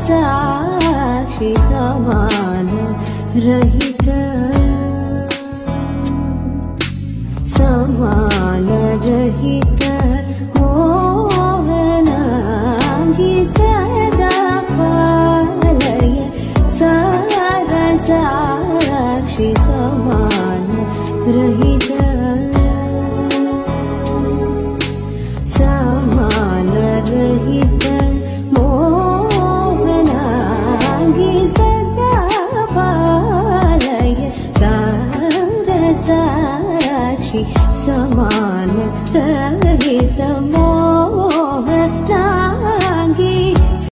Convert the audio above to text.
साक्षी समान रहित समान रहित मोहनांगी सदा पालय सारा साक्षी समान रहित समान रहित मोहनांगी सदा पालय सारा साक्षी समान